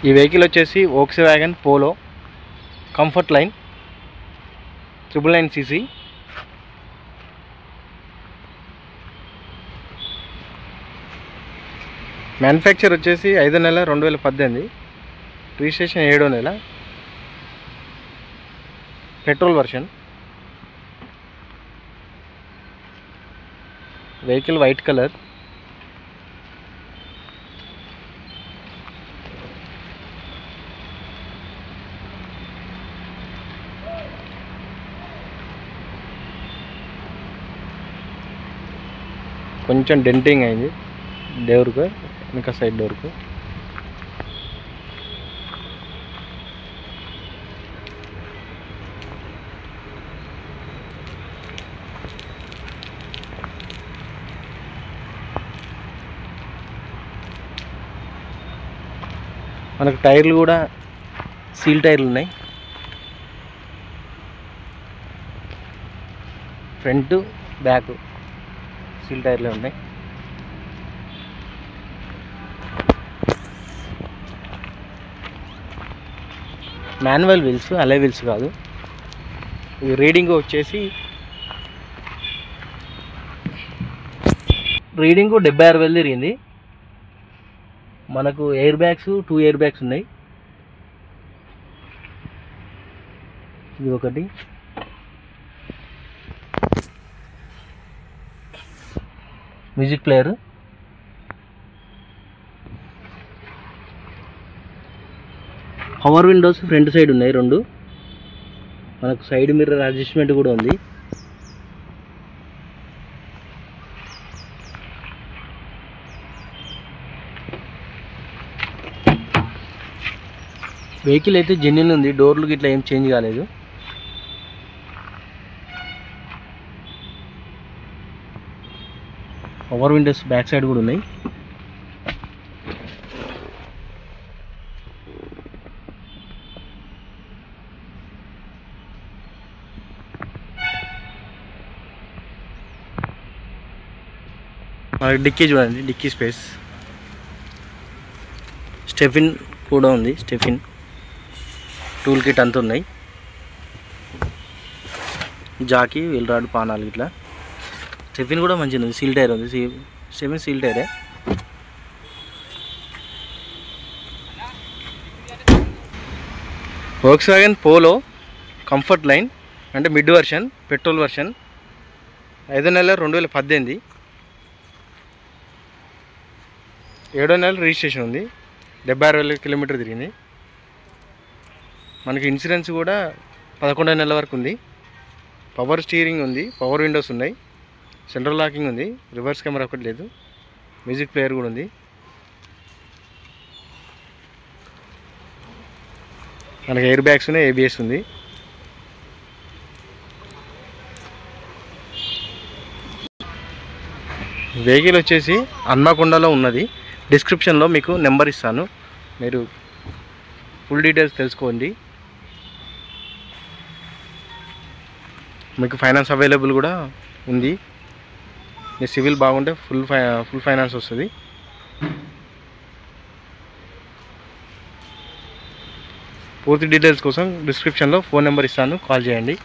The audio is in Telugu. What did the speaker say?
ఈ వెహికల్ వచ్చేసి Volkswagen Polo comfort line 999 cc. Manufacture వచ్చేసి 5వ నెల 2018, రిజిస్ట్రేషన్ 7వ నెల, petrol version. Vehicle white colour. కొంచెం డెంటింగ్ అయింది డోర్కు, వెనక సైడ్ డోర్కు. మనకు టైర్లు కూడా సీల్ టైర్లు ఉన్నాయి. ఫ్రంట్ బ్యాక్ సీల్ టైర్లే ఉన్నాయి. మాన్యువల్ వీల్స్, అలై వీల్స్ కాదు. ఇది రీడింగ్ వచ్చేసి 76,000 తిరిగింది. మనకు ఎయిర్ బ్యాగ్స్ 2 ఎయిర్ బ్యాగ్స్ ఉన్నాయి. ఇది ఒకటి. Music player. Power Windows front side ఉన్నాయి 2. మనకు సైడ్ మిర్రర్ అడ్జస్ట్మెంట్ కూడా ఉంది. వెహికల్ అయితే జెన్యూన్ ఉంది. డోర్లు గిట్లా ఏం చేంజ్ కాలేదు. పవర్ విండోస్ బ్యాక్ సైడ్ కూడా ఉన్నాయి. మనకి డిక్కీ చూడండి, డిక్కీ స్పేస్. స్టెఫిన్ కూడా ఉంది. స్టెఫిన్ టూల్ కిట్ అంతా ఉన్నాయి. జాకీ, వీల్ రాడ్, పానాలు ఇట్లా. స్టెఫిన్ కూడా మంచిగా ఉంది. సీల్ టైర్ ఉంది. స్టెఫిన్ సీల్ టైరే. వోక్స్‌వ్యాగన్ పోలో కంఫర్ట్ లైన్ అంటే మిడ్ వర్షన్, పెట్రోల్ వర్షన్. 5వ నెల 2018, 7వ నెల రిజిస్ట్రేషన్ ఉంది. 76,000 కిలోమీటర్ తిరిగింది. మనకి ఇన్సూరెన్స్ కూడా 11వ నెల వరకు ఉంది. పవర్ స్టీరింగ్ ఉంది. పవర్ విండోస్ ఉన్నాయి. సెంట్రల్ లాకింగ్ ఉంది. రివర్స్ కెమెరా ఒకటి లేదు. మ్యూజిక్ ప్లేయర్ కూడా ఉంది. మనకి ఎయిర్ బ్యాగ్స్ ఉన్నాయి. ABS ఉంది. వెహికల్ వచ్చేసి హన్మకొండలో ఉన్నది. డిస్క్రిప్షన్లో మీకు నెంబర్ ఇస్తాను, మీరు ఫుల్ డీటెయిల్స్ తెలుసుకోండి. మీకు ఫైనాన్స్ అవైలబుల్ కూడా ఉంది. మీ సివిల్ బాగుంటే ఫుల్ ఫైనాన్స్ వస్తుంది. పూర్తి డీటెయిల్స్ కోసం డిస్క్రిప్షన్లో ఫోన్ నెంబర్ ఇస్తాను, కాల్ చేయండి.